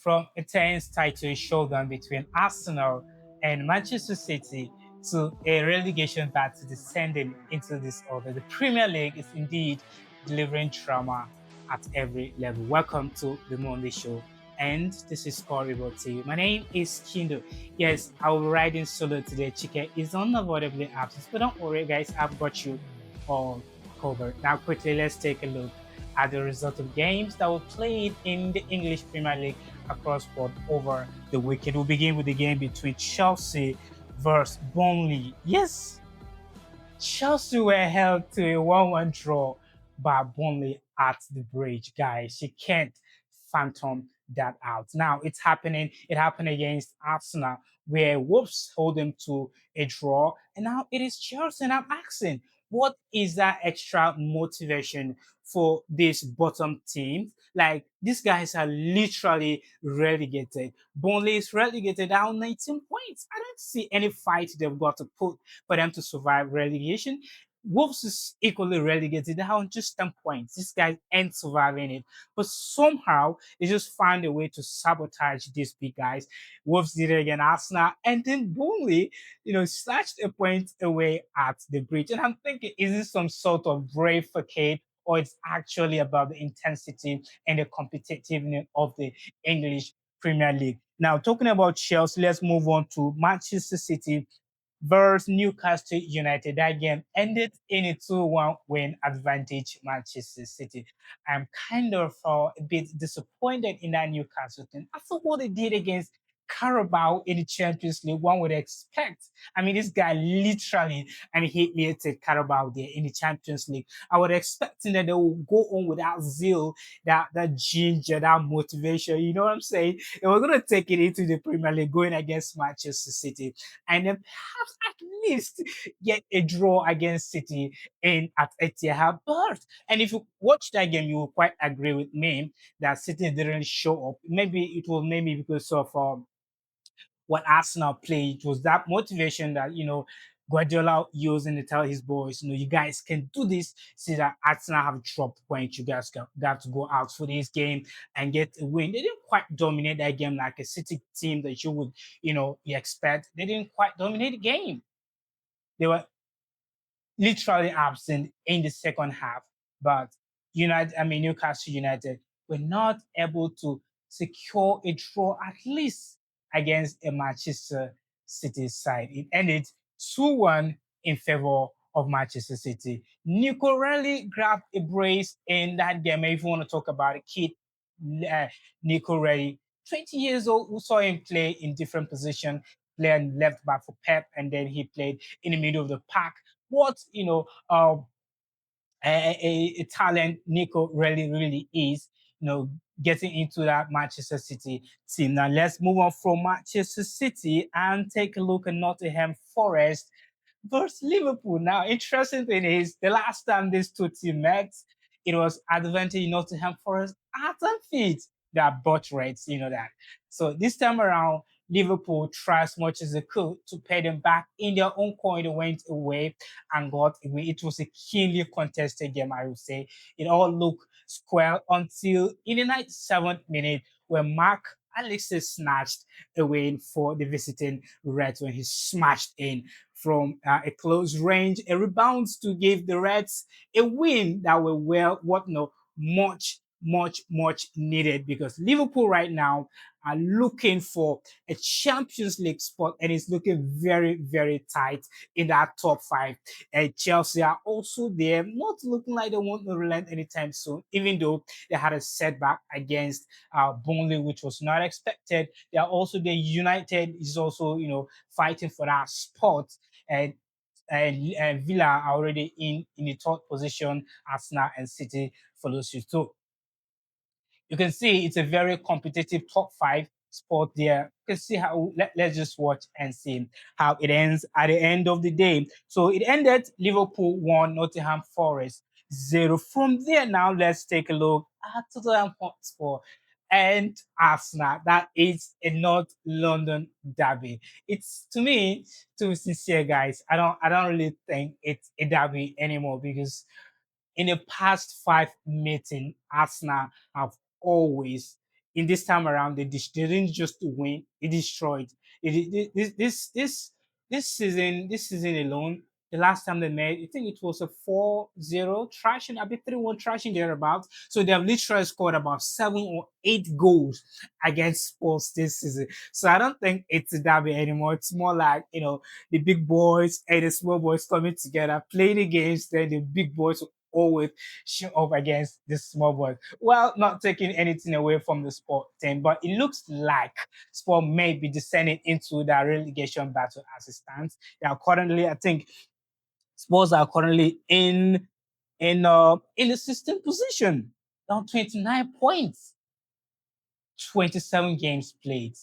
from a tense title showdown between Arsenal and Manchester City to a relegation battle descending into this order. The Premier League is indeed delivering trauma at every level. Welcome to the Monday Show, and this is Horrible TV. My name is Kindo. Yes, I will be riding solo today. Chike is unavoidably absent, but don't worry, guys, I've got you all covered. Now, quickly, let's take a look at the result of games that were played in the English Premier League across board over the weekend. We'll begin with the game between Chelsea versus Burnley. Yes, Chelsea were held to a 1-1 draw by Burnley at the bridge, guys. You can't phantom that out. Now it's happening. It happened against Arsenal, where Wolves hold them to a draw, and now it is Chelsea. And I'm asking, what is that extra motivation for this bottom team? Like these guys are literally relegated. Burnley is relegated down 19 points. I don't see any fight they've got to put for them to survive relegation. Wolves is equally relegated down just 10 points. These guys ain't surviving it. But somehow they just find a way to sabotage these big guys. Wolves did it against Arsenal, and then Burnley, snatched a point away at the bridge. And I'm thinking, is this some sort of brave facade, or it's actually about the intensity and the competitiveness of the English Premier League? Now, talking about Chelsea, let's move on to Manchester City versus Newcastle United. That game ended in a 2-1 win advantage Manchester City. I'm kind of a bit disappointed in that Newcastle team. After what they did against Carabao in the Champions League, one would expect. I mean, this guy literally and he hated Carabao there in the Champions League. I would expecting that they will go on with that zeal, that ginger, that motivation. You know what I'm saying? They were going to take it into the Premier League, going against Manchester City, and then perhaps at least get a draw against City in at Etihad. But and if you watch that game, you will quite agree with me that City didn't show up. Maybe it was maybe because of what Arsenal played. It was that motivation that Guardiola using to tell his boys, you guys can do this. See that Arsenal have dropped points. You guys got to go out for this game and get a win. They didn't quite dominate that game like a City team that you would, you expect. They didn't quite dominate the game. They were literally absent in the second half. But Newcastle United were not able to secure a draw at least against a Manchester City side. It ended 2-1 in favor of Manchester City. Nico O'Reilly grabbed a brace in that game. If you want to talk about a kid, uh, Nico O'Reilly, 20 years old, who saw him play in different positions, playing left back for Pep, and then he played in the middle of the pack. What a talent Nico really is, getting into that Manchester City team. Now let's move on from Manchester City and take a look at Nottingham Forest versus Liverpool. Now, interesting thing is the last time these two teams met, it was advantage Nottingham Forest at Anfield that bought rates, you know that. So this time around, Liverpool tried as much as they could to pay them back in their own coin. They went away and got away. It was a keenly contested game, I would say. It all looked square until in the 97th minute when Mark Alexis snatched a win for the visiting Reds when he smashed in from a close range, a rebound to give the Reds a win that were much needed because Liverpool right now are looking for a Champions League spot and it's looking very tight in that top five. And Chelsea are also there, not looking like they want to relent anytime soon, even though they had a setback against Burnley, which was not expected. They are also the United is also fighting for that spot, and Villa are already in the third position. Arsenal and City follows you too. You can see it's a very competitive top five spot there. You can see how let's just watch and see how it ends at the end of the day. So it ended Liverpool 1, Nottingham Forest 0. From there now, let's take a look at Tottenham Hotspur and Arsenal. That is a North London derby. It's to me, to be sincere, guys, I don't really think it's a derby anymore because in the past five meetings, Arsenal have always, in this time around, they didn't just win; they destroyed. This season alone, the last time they met, I think it was a 4-0 thrashing, a bit 3-1 thrashing thereabouts. So they have literally scored about 7 or 8 goals against Spurs this season. So I don't think it's a derby anymore. It's more like, the big boys and the small boys coming together, playing the games, then the big boys will always show up against the small boys. Well, not taking anything away from the sport team, but it looks like Sport may be descending into the relegation battle as it stands. They are currently, I think, Spurs are currently in the 16th position, down 29 points, 27 games played.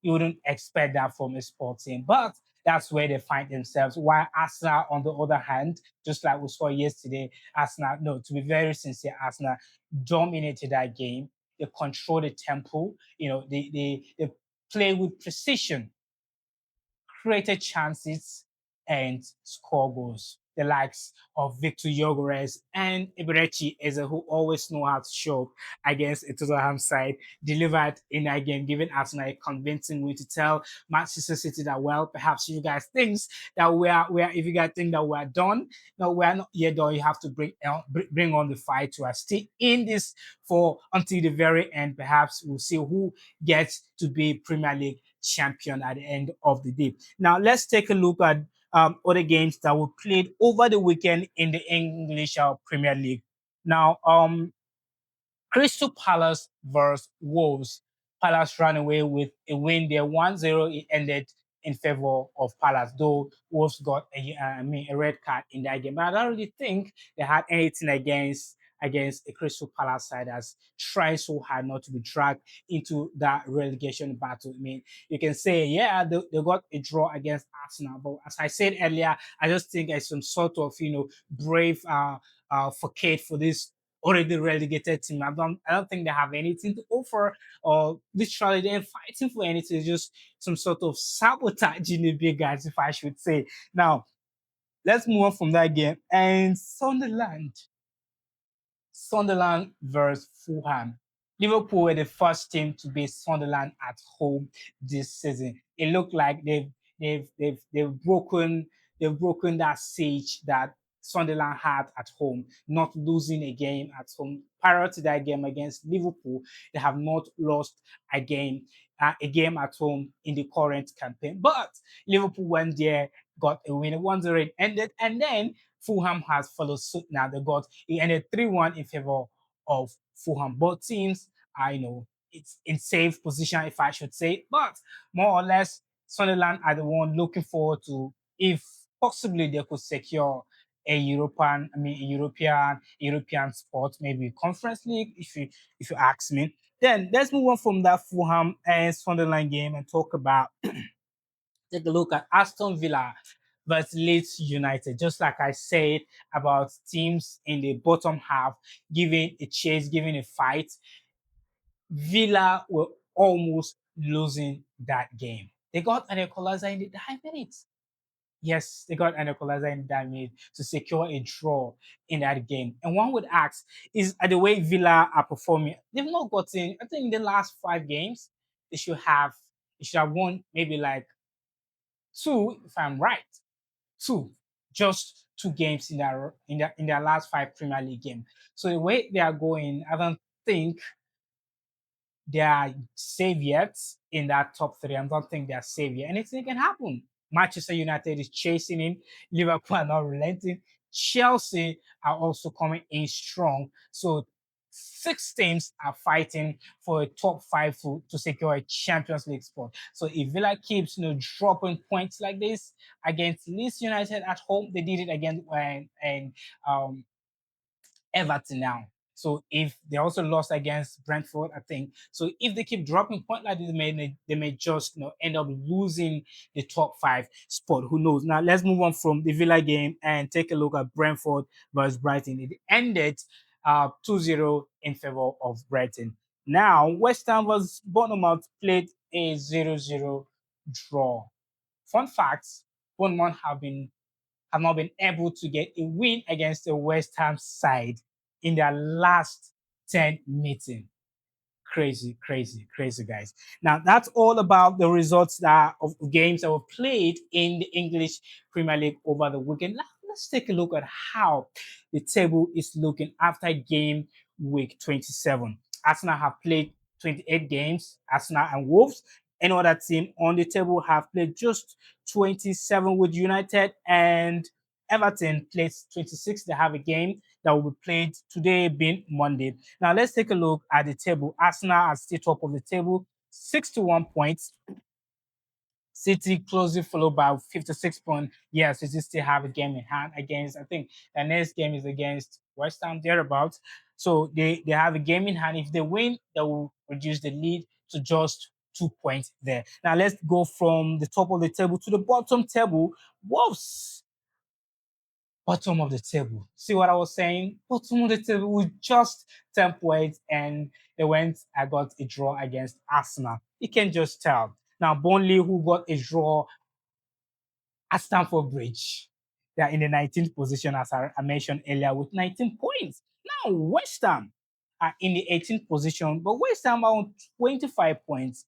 You wouldn't expect that from a sport team, but that's where they find themselves. While Arsenal, on the other hand, just like we saw yesterday, Arsenal, no, to be very sincere, Arsenal dominated that game. They controlled the tempo. They play with precision, created chances, and score goals. The likes of Victor Yogores and Iberechi Eze, who always know how to show up against a Tottenham side, delivered in that game, giving Arsenal a convincing way to tell Manchester City that, well, perhaps you guys think that if you guys think that we're done, no, we're not yet done. You have to bring on the fight to us. Stay in this for until the very end. Perhaps we'll see who gets to be Premier League champion at the end of the day. Now, let's take a look at other games that were played over the weekend in the English Premier League. Now, Crystal Palace versus Wolves. Palace ran away with a win there, 1-0. It ended in favor of Palace, though Wolves got a red card in that game. But I don't really think they had anything against a Crystal Palace side that's trying so hard not to be dragged into that relegation battle. I mean, you can say, yeah, they got a draw against Arsenal, but as I said earlier, I just think it's some sort of brave facade for this already relegated team. I don't think they have anything to offer, or literally they're fighting for anything. It's just some sort of sabotage in the big guys, if I should say. Now, let's move on from that game. And Sunderland versus Fulham. Liverpool were the first team to beat Sunderland at home this season. It looked like they've broken that siege that Sunderland had at home, not losing a game at home. Prior to that game against Liverpool, they have not lost a game at home in the current campaign. But Liverpool went there, got a win. 1-0 it ended, and then Fulham has followed suit now. It ended 3-1 in favor of Fulham. Both teams are, it's in safe position, if I should say. But more or less, Sunderland are the one looking forward to, if possibly they could secure a European spot, maybe Conference League, if you ask me. Then let's move on from that Fulham and Sunderland game and take a look at Aston Villa versus Leeds United. Just like I said about teams in the bottom half giving a chase, giving a fight, Villa were almost losing that game. They got an equalizer in the 9 minutes. Yes, they got an equalizer in that minute to secure a draw in that game. And one would ask, is the way Villa are performing, they've not gotten, I think in the last 5 games, they should have won maybe like two, if I'm right. Two, just 2 games in their last 5 Premier League games. So the way they are going, I don't think they are safe yet in that top three. I don't think they are safe yet. Anything can happen. Manchester United is chasing in. Liverpool are not relenting. Chelsea are also coming in strong. So 6 teams are fighting for a top five to secure a Champions League spot. So if Villa keeps dropping points like this against Leeds United at home, they did it again and Everton now. So if they also lost against Brentford, I think. So if they keep dropping points like this, they may just end up losing the top five spot. Who knows? Now let's move on from the Villa game and take a look at Brentford versus Brighton. It ended 2-0 in favor of Brighton. Now West Ham versus Bournemouth played a 0-0 draw. Fun facts: Bournemouth have not been able to get a win against the West Ham side in their last 10 meetings. Crazy, crazy, crazy, guys. Now that's all about the results that of games that were played in the English Premier League over the weekend. Now, let's take a look at how the table is looking after game week 27. Arsenal have played 28 games. Arsenal and Wolves. Any other team on the table have played just 27 with United, and Everton plays 26. They have a game that will be played today, being Monday. Now let's take a look at the table. Arsenal are still top of the table, 61 points. City closely followed by 56 points. Yes, City still have a game in hand against, I think the next game is against West Ham, thereabouts. So they have a game in hand. If they win, they will reduce the lead to just 2 points there. Now let's go from the top of the table to the bottom table. Wolves, bottom of the table. See what I was saying? Bottom of the table with just 10 points, and they went and got a draw against Arsenal. You can just tell. Now, Burnley, who got a draw at Stamford Bridge, they are in the 19th position, as I mentioned earlier, with 19 points. Now, West Ham are in the 18th position, but West Ham are on 25 points,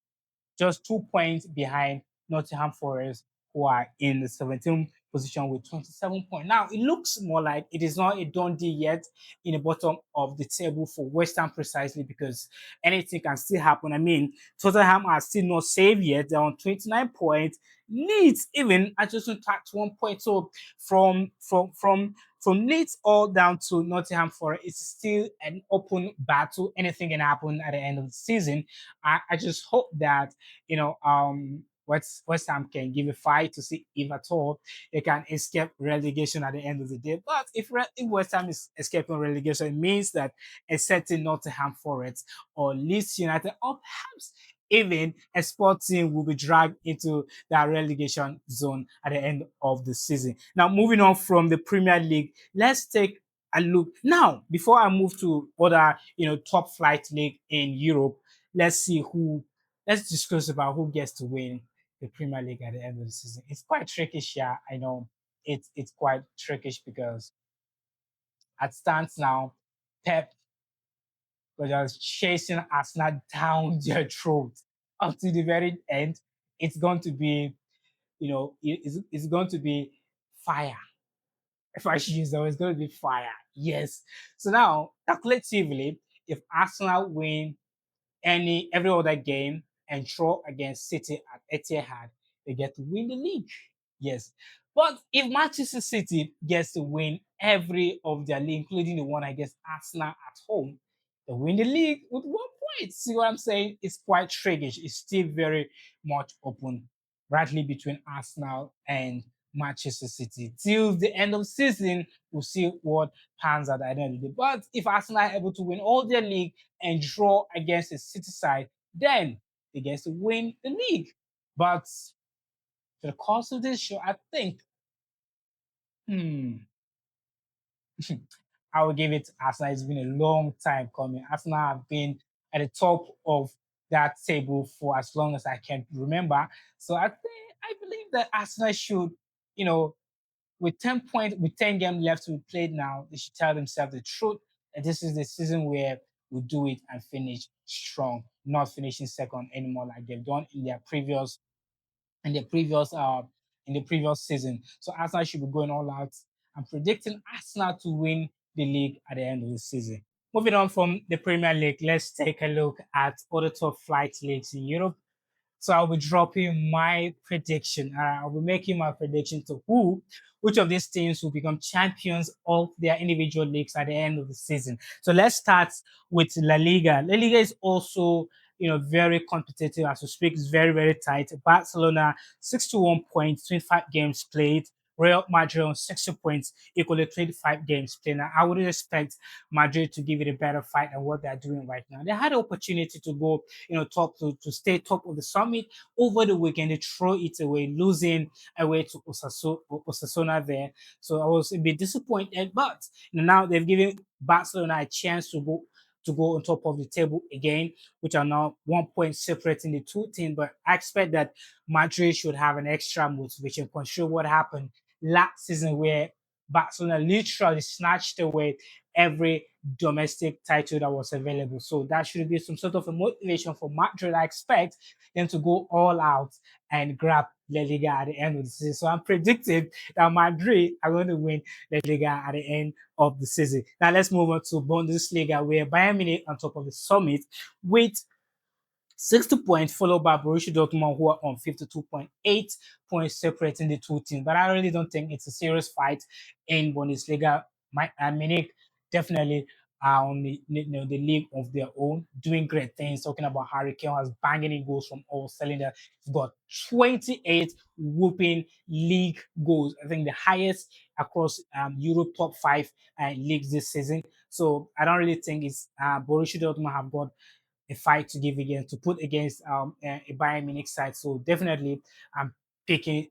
just 2 points behind Nottingham Forest, who are in the 17th position with 27 points. Now, it looks more like it is not a done deal yet in the bottom of the table for West Ham, precisely because anything can still happen. I mean, Tottenham are still not saved yet. They're on 29 points. Leeds even are just on 1 point. So from Leeds all down to Nottingham Forest, it's still an open battle. Anything can happen at the end of the season. I just hope that West Ham can give a fight to see if at all they can escape relegation at the end of the day. But if West Ham is escaping relegation, it means that a certain Nottingham Forest or Leeds United or perhaps even a sport team will be dragged into that relegation zone at the end of the season. Now, moving on from the Premier League, let's take a look now. Before I move to other, top flight league in Europe, let's see who. Let's discuss about who gets to win the Premier League at the end of the season. It's quite trickish, yeah. I know it's quite trickish because at stands now, Pep was just chasing Arsenal down their throat up to the very end. It's going to be, it's going to be fire. If I should use that, it's going to be fire. Yes. So now, calculatively, if Arsenal win every other game and draw against City at Etihad, they get to win the league. Yes. But if Manchester City gets to win every of their league, including the one against Arsenal at home, they win the league with 1 point. See what I'm saying? It's quite trickish. It's still very much open, rightly between Arsenal and Manchester City. Till the end of the season, we'll see what pans out at the end of the day. But if Arsenal are able to win all their league and draw against the City side, then they get to win the league. But for the course of this show, I think, hmm, I will give it to Arsenal. It's been a long time coming. Arsenal have been at the top of that table for as long as I can remember. So I believe that Arsenal should, you know, with 10 points, with 10 games left to be played now, they should tell themselves the truth. And this is the season where we do it and finish strong, not finishing second anymore like they've done in the previous in the previous season. So Arsenal should be going all out. I'm predicting Arsenal to win the league at the end of the season. Moving on from the Premier League, let's take a look at other top flight leagues in Europe. So I'll be dropping my prediction. I'll be making my prediction to which of these teams will become champions of their individual leagues at the end of the season. So let's start with La Liga. La Liga is also, very competitive as we speak. It's very, very tight. Barcelona, 61 points, 25 games played. Real Madrid on 60 points, equally 25 games played. Now, I wouldn't expect Madrid to give it a better fight than what they're doing right now. They had the opportunity to go, top to stay top of the summit over the weekend. They throw it away, losing away to Osasuna there. So I was a bit disappointed, but now they've given Barcelona a chance to go on top of the table again, which are now 1 point separating the two teams. But I expect that Madrid should have an extra motivation, considering what happened last season where Barcelona literally snatched away every domestic title that was available. So that should be some sort of a motivation for Madrid. I expect them to go all out and grab La Liga at the end of the season. So I'm predicting that Madrid are going to win La Liga at the end of the season. Now let's move on to Bundesliga, where Bayern Munich on top of the summit with 60 points, followed by Borussia Dortmund, who are on 52.8 points, separating the two teams. But I really don't think it's a serious fight in Bundesliga. Munich definitely are on the league of their own, doing great things. Talking about Harry Kane has banging in goals from all cylinders. He's got 28 whooping league goals. I think the highest across Europe top five leagues this season. So I don't really think it's Borussia Dortmund have got a fight to give against to put against a Bayern Munich side. So definitely, I'm picking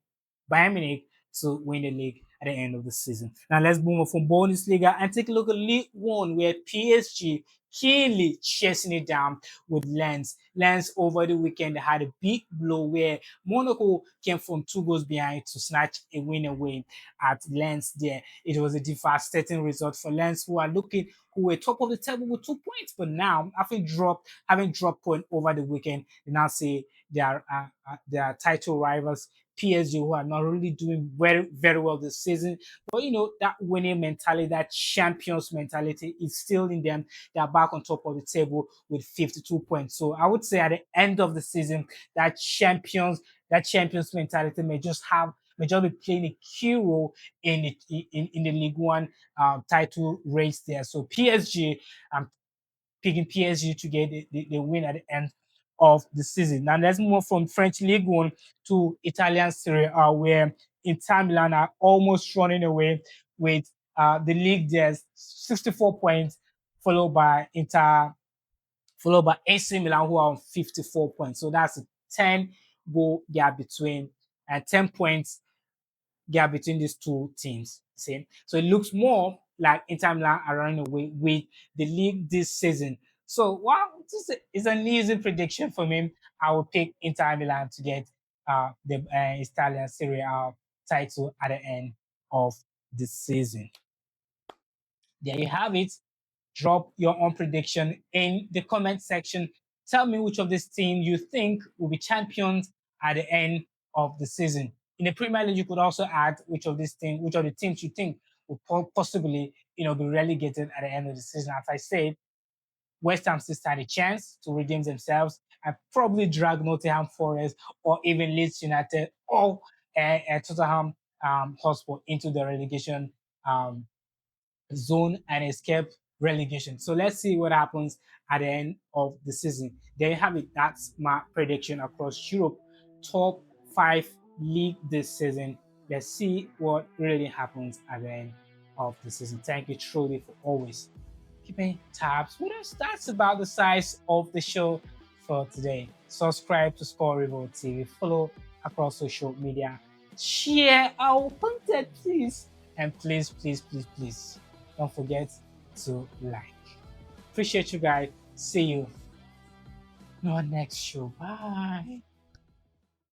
Bayern Munich to win the league at the end of the season. Now let's move on from Bundesliga and take a look at League One, where PSG keenly chasing it down with Lens. Lens over the weekend had a big blow where Monaco came from 2 goals behind to snatch a win away at Lens there. It was a devastating result for Lens, who were top of the table with 2 points, but now having dropped point over the weekend, they now say they are title rivals PSG, who are not really doing very, very well this season. But that winning mentality, that champions mentality is still in them. They are back on top of the table with 52 points. So I would say at the end of the season, that champions mentality may just be playing a key role in the League One title race there. So PSG, I'm picking PSG to get the win at the end of the season. Now let's move from French League One to Italian Serie A, where Inter Milan are almost running away with the league. There's 64 points, followed by AC Milan, who are on 54 points. So that's a 10 goal gap between 10 points gap between these two teams. See? So it looks more like Inter Milan are running away with the league this season. So this is an easy prediction for me. I will pick Inter Milan to get the Italian Serie A title at the end of the season. There you have it. Drop your own prediction in the comment section. Tell me which of these teams you think will be champions at the end of the season. In the Premier League, you could also add which of the teams you think will possibly, be relegated at the end of the season. As I said, West Ham still stand a chance to redeem themselves and probably drag Nottingham Forest or even Leeds United or Tottenham Hotspur into the relegation zone and escape relegation. So let's see what happens at the end of the season. There you have it. That's my prediction across Europe. Top 5 league this season. Let's see what really happens at the end of the season. Thank you truly for always keeping tabs with us. That's about the size of the show for today. Subscribe to Score Revolt TV. Follow across social media. Share our content, please. And please, please, please, please don't forget to like. Appreciate you guys. See you in our next show. Bye.